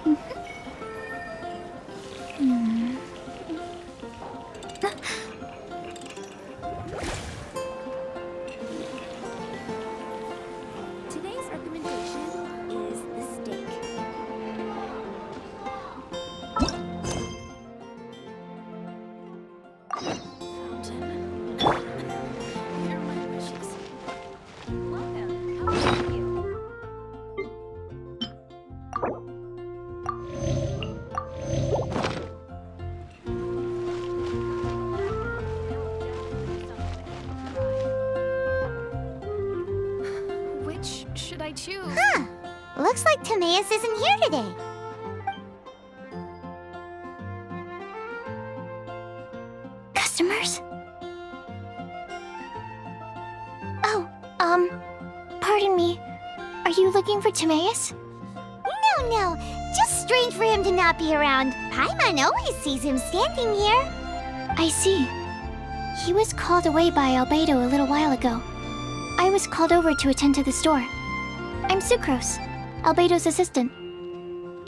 Today's recommendation is the steak. Fountain. You're my precious. Welcome. How can I help you? Which should I choose? Huh. Looks like Timaeus isn't here today. Customers? Oh, pardon me. Are you looking for Timaeus? No. Just strange for him to not be around. Paimon always sees him standing here. I see. He was called away by Albedo a little while ago. I was called over to attend to the store. I'm Sucrose, Albedo's assistant.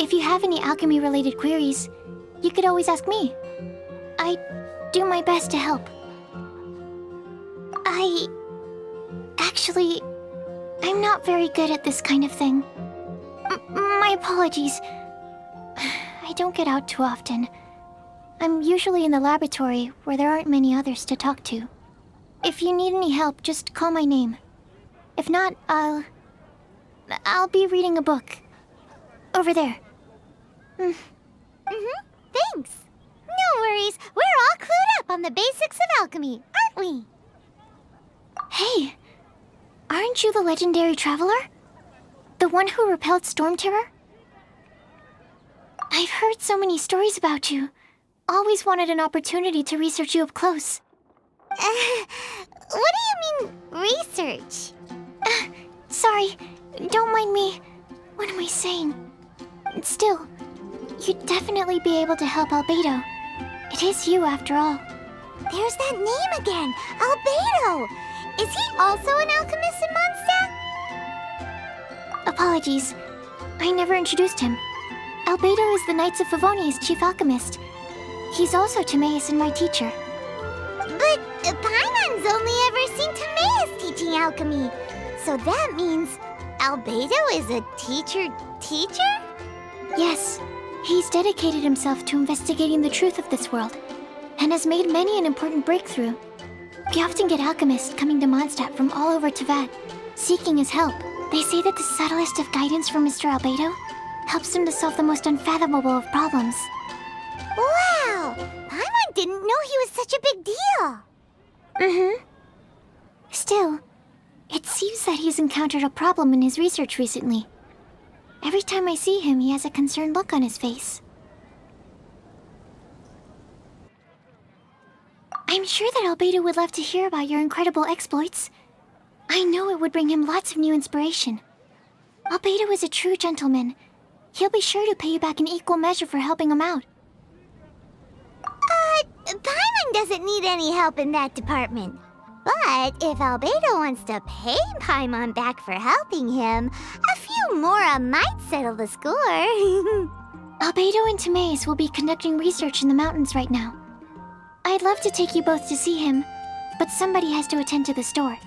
If you have any alchemy-related queries, you could always ask me. I do my best to help. Actually, I'm not very good at this kind of thing. My apologies. I don't get out too often. I'm usually in the laboratory where there aren't many others to talk to. If you need any help, just call my name. If not, I'll be reading a book. Over there. Thanks. No worries. We're all clued up on the basics of alchemy, aren't we? Hey, aren't you the legendary traveler? The one who repelled Storm Terror? I've heard so many stories about you. Always wanted an opportunity to research you up close. What do you mean, research? Sorry, don't mind me. What am I saying? Still, you'd definitely be able to help Albedo. It is you, after all. There's that name again, Albedo! Is he also an alchemist in Mondstadt? Apologies, I never introduced him. Albedo is the Knights of Favonia's chief alchemist. He's also Timaeus and my teacher. But Paimon's only ever seen Timaeus teaching alchemy. So that means Albedo is a teacher? Yes, he's dedicated himself to investigating the truth of this world, and has made many an important breakthrough. We often get alchemists coming to Mondstadt from all over Teyvat, seeking his help. They say that the subtlest of guidance from Mr. Albedo helps him to solve the most unfathomable of problems. Wow! Paimon didn't know he was such a big deal! Still, it seems that he's encountered a problem in his research recently. Every time I see him, he has a concerned look on his face. I'm sure that Albedo would love to hear about your incredible exploits. I know it would bring him lots of new inspiration. Albedo is a true gentleman. He'll be sure to pay you back in equal measure for helping him out. Paimon doesn't need any help in that department. But if Albedo wants to pay Paimon back for helping him, a few more might settle the score. Albedo and Timaeus will be conducting research in the mountains right now. I'd love to take you both to see him, but somebody has to attend to the store.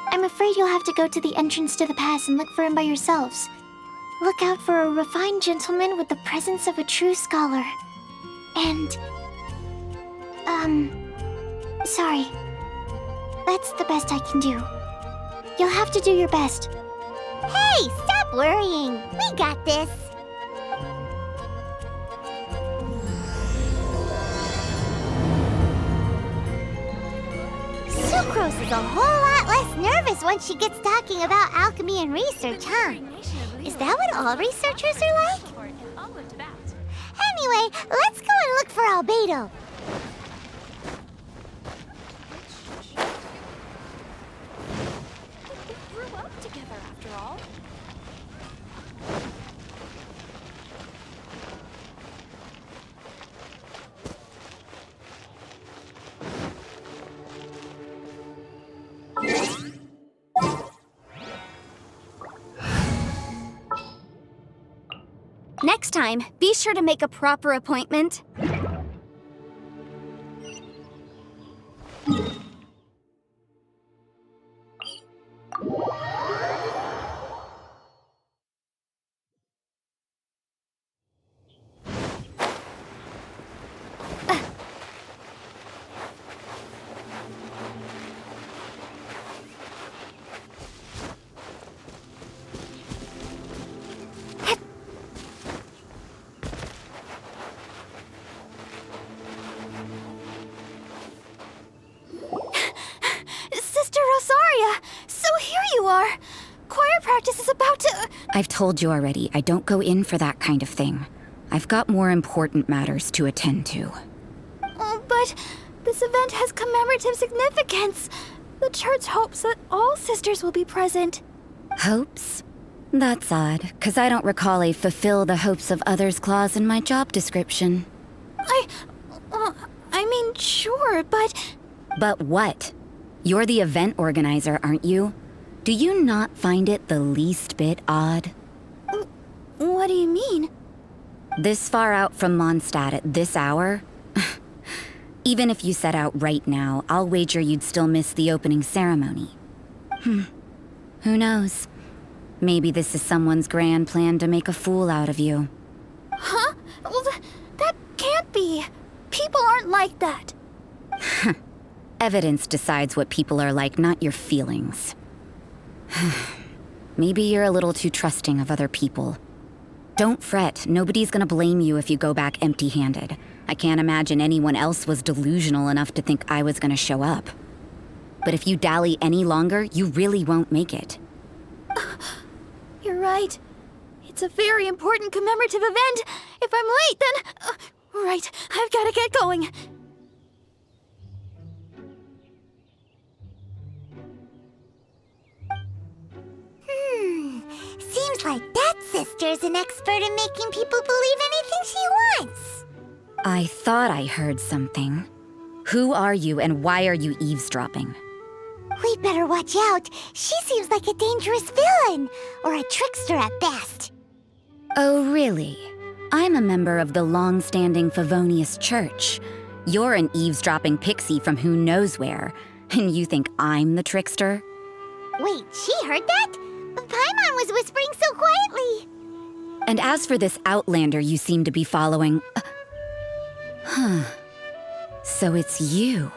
I'm afraid you'll have to go to the entrance to the pass and look for him by yourselves. Look out for a refined gentleman with the presence of a true scholar. And... sorry. That's the best I can do. You'll have to do your best. Hey, stop worrying. We got this. Sucrose is a whole lot less nervous when she gets talking about alchemy and research, huh? Is that what all researchers are like? Anyway, let's go and look for Albedo. We grew up together, after all. Next time, be sure to make a proper appointment. Sister Rosaria! So here you are! Choir practice is about to... I've told you already, I don't go in for that kind of thing. I've got more important matters to attend to. Oh, but this event has commemorative significance. The church hopes that all sisters will be present. Hopes? That's odd, 'cause I don't recall a fulfill the hopes of others clause in my job description. I mean, sure, but... But what? You're the event organizer, aren't you? Do you not find it the least bit odd? What do you mean? This far out from Mondstadt at this hour? Even if you set out right now, I'll wager you'd still miss the opening ceremony. Who knows? Maybe this is someone's grand plan to make a fool out of you. Huh? Well, that can't be. People aren't like that. Evidence decides what people are like, not your feelings. Maybe you're a little too trusting of other people. Don't fret, nobody's gonna blame you if you go back empty-handed. I can't imagine anyone else was delusional enough to think I was gonna show up. But if you dally any longer, you really won't make it. You're right. It's a very important commemorative event. If I'm late, then... right, I've gotta get going. Seems like that sister's an expert in making people believe anything she wants. I thought I heard something. Who are you and why are you eavesdropping? We better watch out. She seems like a dangerous villain, or a trickster at best. Oh, really? I'm a member of the long-standing Favonius Church. You're an eavesdropping pixie from who knows where, and you think I'm the trickster? Wait, she heard that? Paimon was whispering so quietly. And as for this outlander you seem to be following... So it's you.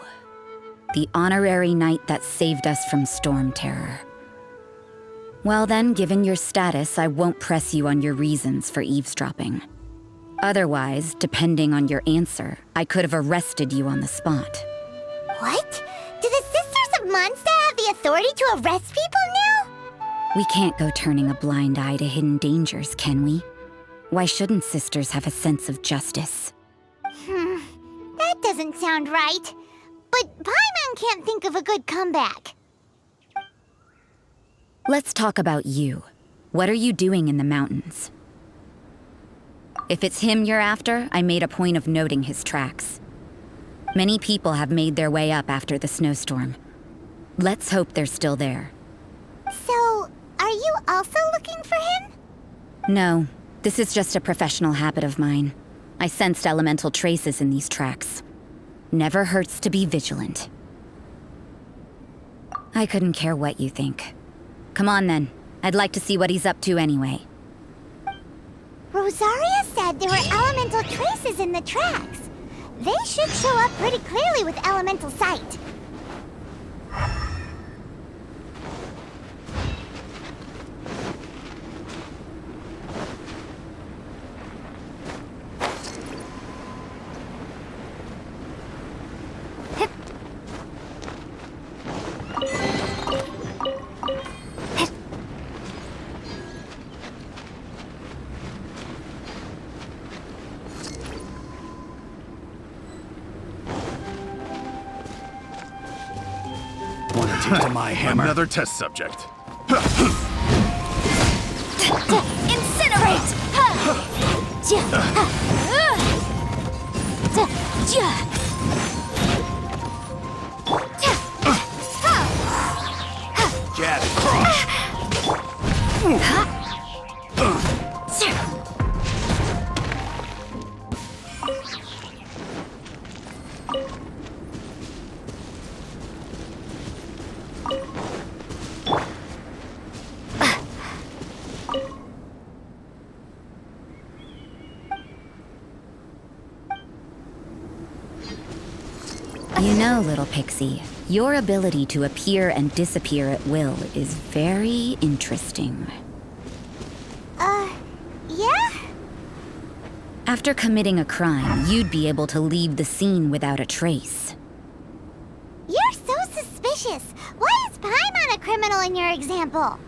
The honorary knight that saved us from storm terror. Well then, given your status, I won't press you on your reasons for eavesdropping. Otherwise, depending on your answer, I could have arrested you on the spot. What? Do the Sisters of Mondstadt have the authority to arrest people now? We can't go turning a blind eye to hidden dangers, can we? Why shouldn't sisters have a sense of justice? That doesn't sound right. But Paimon can't think of a good comeback. Let's talk about you. What are you doing in the mountains? If it's him you're after, I made a point of noting his tracks. Many people have made their way up after the snowstorm. Let's hope they're still there. So, are you also looking for him? No, this is just a professional habit of mine. I sensed elemental traces in these tracks. Never hurts to be vigilant. I couldn't care what you think. Come on then. I'd like to see what he's up to anyway. Rosaria said there were elemental traces in the tracks. They should show up pretty clearly with elemental sight. To my hammer. Another test subject. Incinerate! Jab and cross. You know, little pixie, your ability to appear and disappear at will is very interesting. Yeah? After committing a crime, you'd be able to leave the scene without a trace. You're so suspicious. Why is Paimon a criminal in your example?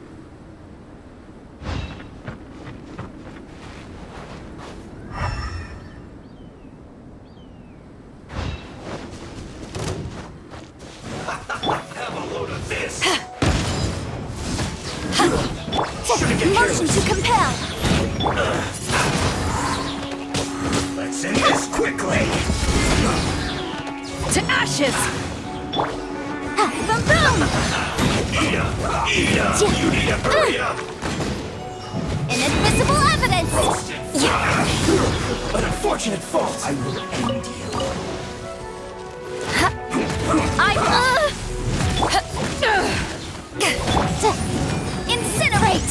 Have a load of this. Motion to compel! Let's end this quickly. To ashes! Boom boom! Eat up. You need to hurry up. Inadmissible evidence! An unfortunate fault. I will end you. Incinerate!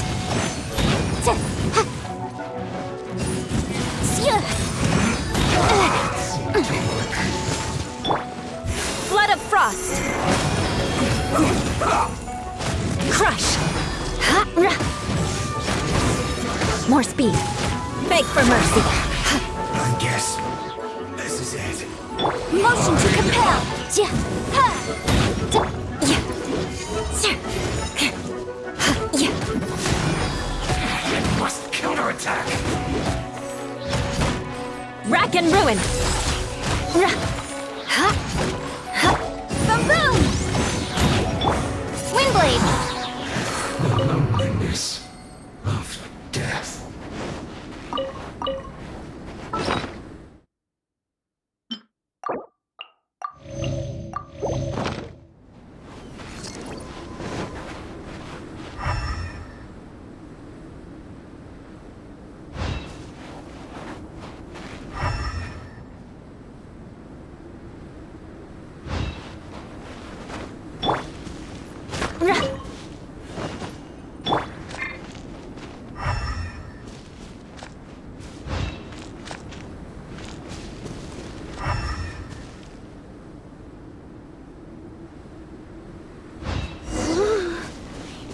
Flood of frost! Crush! More speed. Beg for mercy. I guess this is it. Motion to compel! I must counterattack. Rack and ruin! Boom boom! Windblade! The loneliness of death.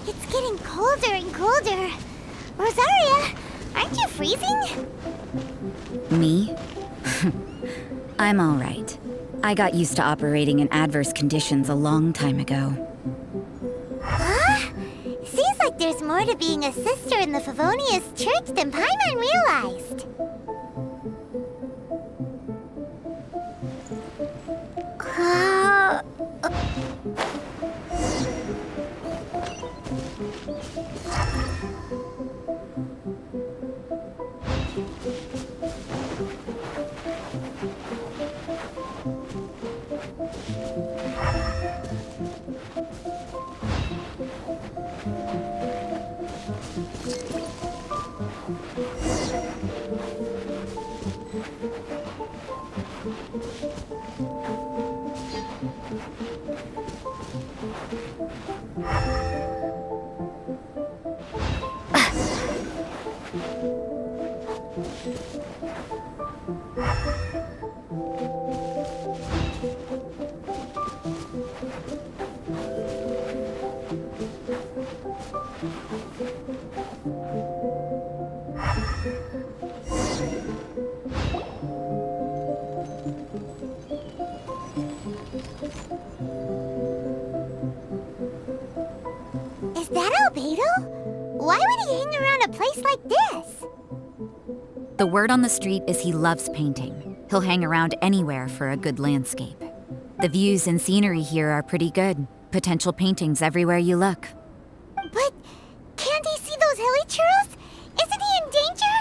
It's getting colder and colder. Rosaria, aren't you freezing? Me? I'm all right. I got used to operating in adverse conditions a long time ago. Huh? Seems like there's more to being a sister in the Favonius Church than Paimon realized. Is that Albedo? Why would he hang around a place like this? The word on the street is he loves painting. He'll hang around anywhere for a good landscape. The views and scenery here are pretty good. Potential paintings everywhere you look. But can't he see those hilichurls? Isn't he in danger?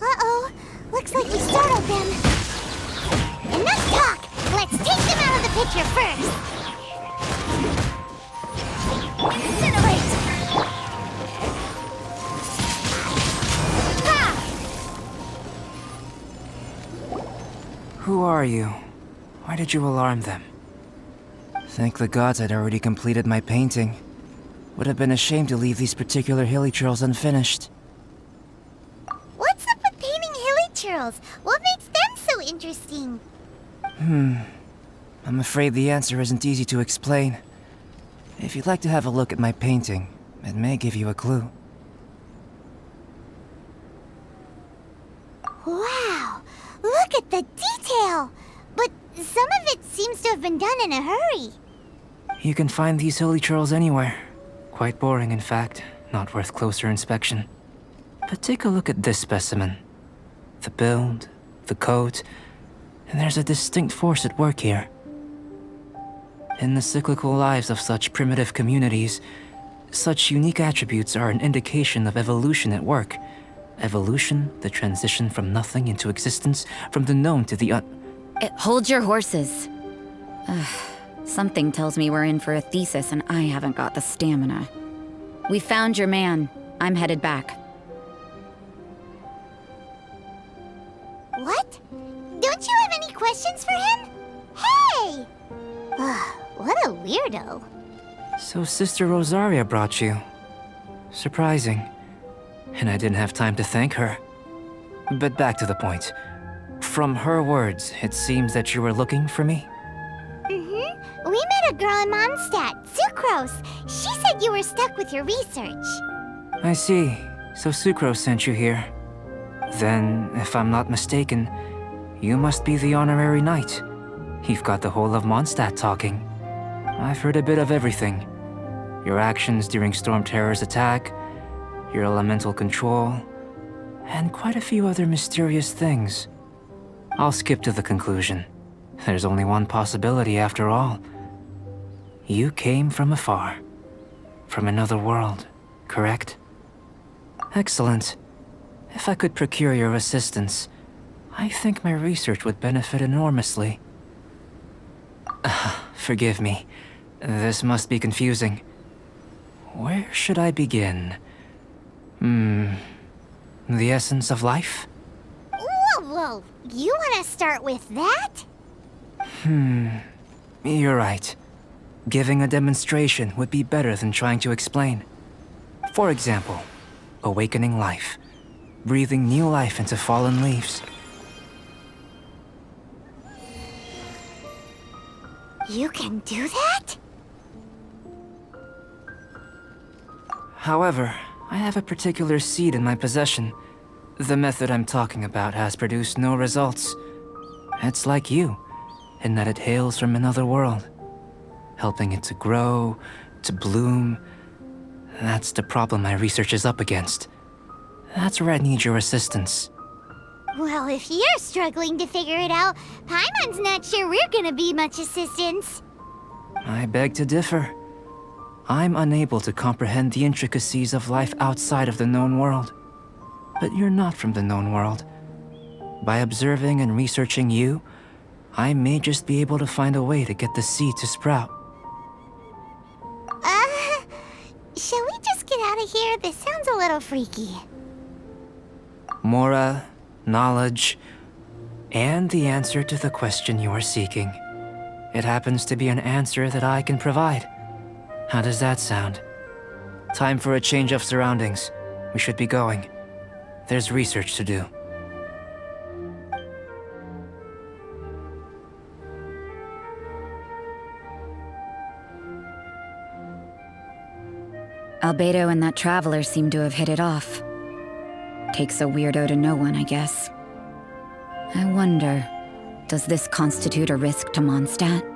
Uh-oh. Looks like we startled them. Enough talk! Let's take them out of the picture first! Incinerate! Who are you? Why did you alarm them? Thank the gods I'd already completed my painting. Would have been a shame to leave these particular hilichurls unfinished. What's up with painting hilichurls? What makes them interesting? I'm afraid the answer isn't easy to explain. If you'd like to have a look at my painting, it may give you a clue. Wow! Look at the detail! But some of it seems to have been done in a hurry. You can find these holy churls anywhere. Quite boring, in fact. Not worth closer inspection. But take a look at this specimen. The build, the coat, and there's a distinct force at work here. In the cyclical lives of such primitive communities, such unique attributes are an indication of evolution at work. Evolution, the transition from nothing into existence, from the known to the Hold your horses. Something tells me we're in for a thesis and I haven't got the stamina. We found your man. I'm headed back. What? Don't you have any questions for him? Hey! What a weirdo. So Sister Rosaria brought you. Surprising. And I didn't have time to thank her. But back to the point. From her words, it seems that you were looking for me? We met a girl in Mondstadt, Sucrose. She said you were stuck with your research. I see. So Sucrose sent you here. Then, if I'm not mistaken, you must be the honorary knight. You've got the whole of Mondstadt talking. I've heard a bit of everything. Your actions during Storm Terror's attack, your elemental control, and quite a few other mysterious things. I'll skip to the conclusion. There's only one possibility after all. You came from afar. From another world, correct? Excellent. If I could procure your assistance, I think my research would benefit enormously. Forgive me. This must be confusing. Where should I begin? The essence of life? Whoa. You want to start with that? You're right. Giving a demonstration would be better than trying to explain. For example, awakening life. Breathing new life into fallen leaves. You can do that? However, I have a particular seed in my possession. The method I'm talking about has produced no results. It's like you, in that it hails from another world. Helping it to grow, to bloom. That's the problem my research is up against. That's where I need your assistance. Well, if you're struggling to figure it out, Paimon's not sure we're gonna be much assistance. I beg to differ. I'm unable to comprehend the intricacies of life outside of the known world. But you're not from the known world. By observing and researching you, I may just be able to find a way to get the seed to sprout. Shall we just get out of here? This sounds a little freaky. Mora, knowledge, and the answer to the question you are seeking. It happens to be an answer that I can provide. How does that sound? Time for a change of surroundings. We should be going. There's research to do. Albedo and that traveler seem to have hit it off. Takes a weirdo to know one, I guess. I wonder, does this constitute a risk to Mondstadt?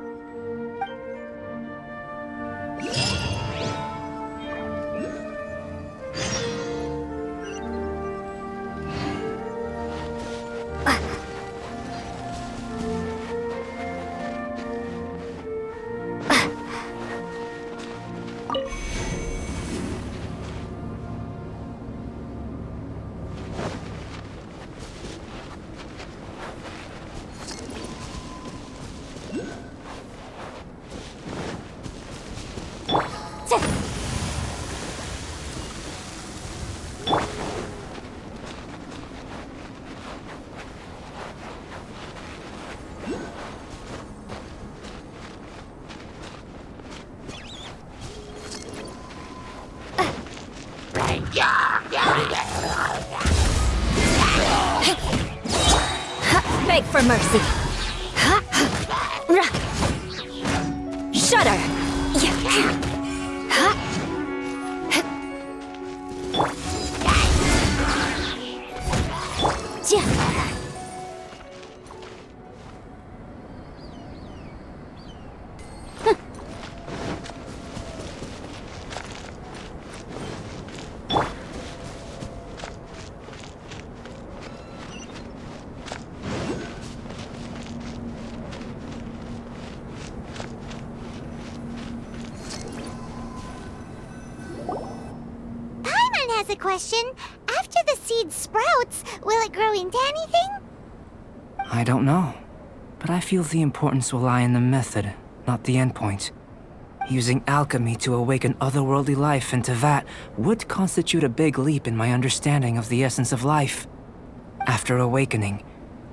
Beg for mercy. Shudder. Paimon has a question. After the seed sprouts, will it grow into anything? I don't know, but I feel the importance will lie in the method, not the endpoint. Using alchemy to awaken otherworldly life into that would constitute a big leap in my understanding of the essence of life. After awakening,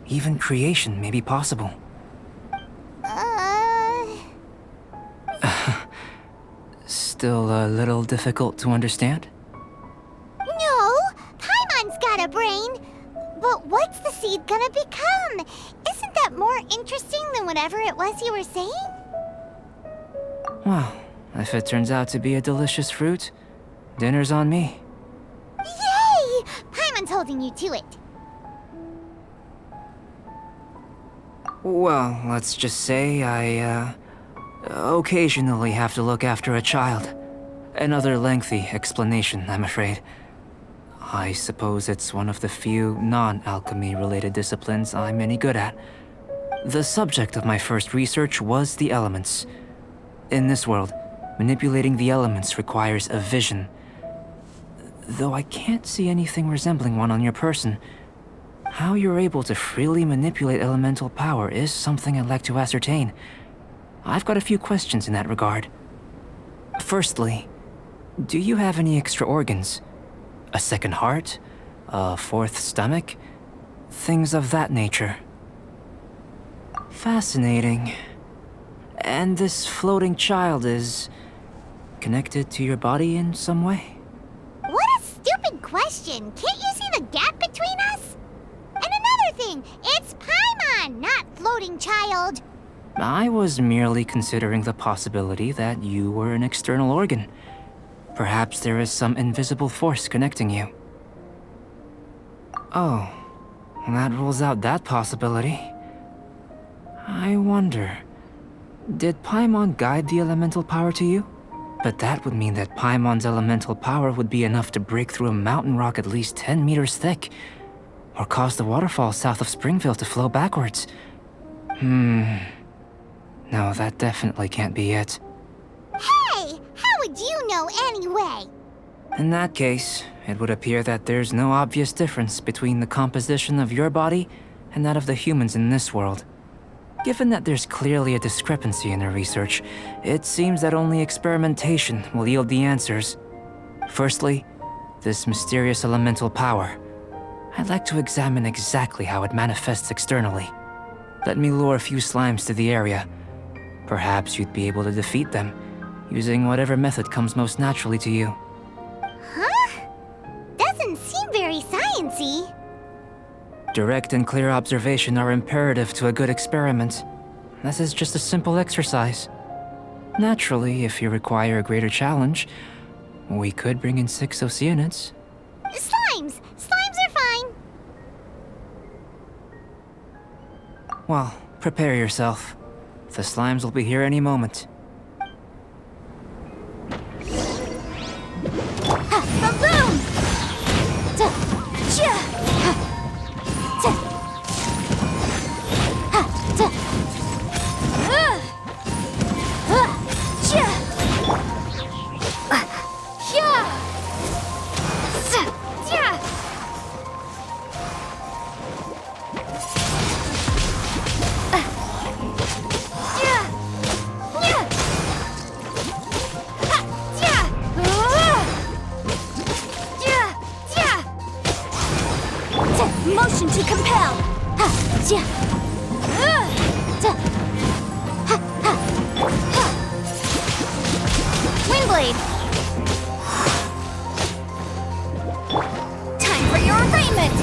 even creation may be possible. Still a little difficult to understand? No, Paimon's got a brain. But what's the seed gonna become? Isn't that more interesting than whatever it was you were saying? Well, if it turns out to be a delicious fruit, dinner's on me. Yay! Paimon's holding you to it. Well, let's just say I, occasionally have to look after a child. Another lengthy explanation, I'm afraid. I suppose it's one of the few non-alchemy related disciplines I'm any good at. The subject of my first research was the elements. In this world, manipulating the elements requires a vision. Though I can't see anything resembling one on your person, how you're able to freely manipulate elemental power is something I'd like to ascertain. I've got a few questions in that regard. Firstly, do you have any extra organs? A second heart? A fourth stomach? Things of that nature. Fascinating. And this floating child is connected to your body in some way? What a stupid question! Can't you see the gap between us? And another thing, it's Paimon, not floating child. I was merely considering the possibility that you were an external organ. Perhaps there is some invisible force connecting you. Oh, that rules out that possibility. I wonder, did Paimon guide the elemental power to you? But that would mean that Paimon's elemental power would be enough to break through a mountain rock at least 10 meters thick, or cause the waterfall south of Springville to flow backwards. No, that definitely can't be it. Hey, how would you know anyway? In that case, it would appear that there's no obvious difference between the composition of your body and that of the humans in this world. Given that there's clearly a discrepancy in the research, it seems that only experimentation will yield the answers. Firstly, this mysterious elemental power. I'd like to examine exactly how it manifests externally. Let me lure a few slimes to the area. Perhaps you'd be able to defeat them, using whatever method comes most naturally to you. Huh? Doesn't seem very sciencey. Direct and clear observation are imperative to a good experiment. This is just a simple exercise. Naturally, if you require a greater challenge, we could bring in 6 Oceanids. Slimes! Slimes are fine! Well, prepare yourself. The slimes will be here any moment. Ba-boom! Motion to compel. Windblade! Time for your arraignment.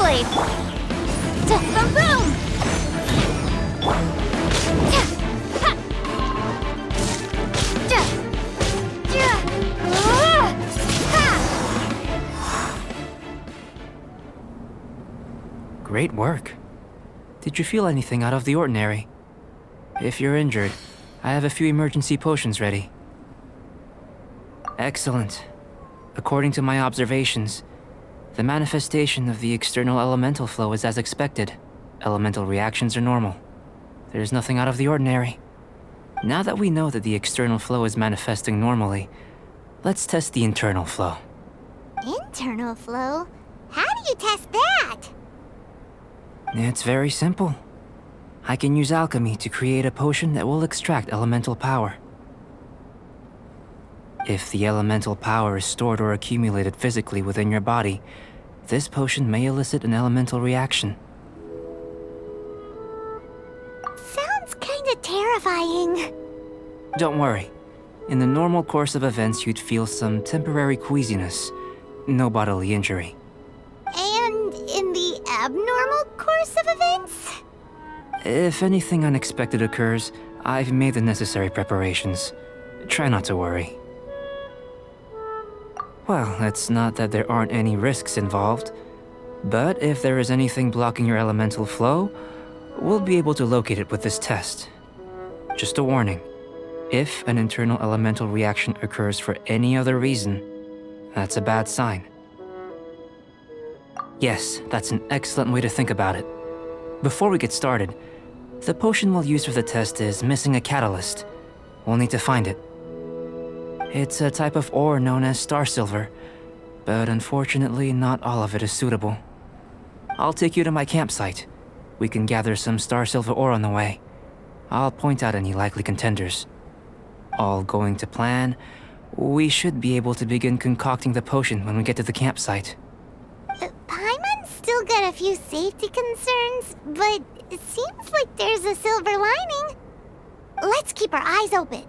blade. Boom boom! Great work. Did you feel anything out of the ordinary? If you're injured, I have a few emergency potions ready. Excellent. According to my observations, the manifestation of the external elemental flow is as expected. Elemental reactions are normal. There's nothing out of the ordinary. Now that we know that the external flow is manifesting normally, let's test the internal flow. Internal flow? How do you test that? It's very simple. I can use alchemy to create a potion that will extract elemental power. If the elemental power is stored or accumulated physically within your body, this potion may elicit an elemental reaction. Sounds kinda terrifying. Don't worry. In the normal course of events, you'd feel some temporary queasiness. No bodily injury. And in the abnormal course of events? If anything unexpected occurs, I've made the necessary preparations. Try not to worry. Well, it's not that there aren't any risks involved, but if there is anything blocking your elemental flow, we'll be able to locate it with this test. Just a warning. If an internal elemental reaction occurs for any other reason, that's a bad sign. Yes, that's an excellent way to think about it. Before we get started, the potion we'll use for the test is missing a catalyst. We'll need to find it. It's a type of ore known as star silver, but unfortunately not all of it is suitable. I'll take you to my campsite. We can gather some star silver ore on the way. I'll point out any likely contenders. All going to plan, we should be able to begin concocting the potion when we get to the campsite. Paimon's still got a few safety concerns, but it seems like there's a silver lining. Let's keep our eyes open.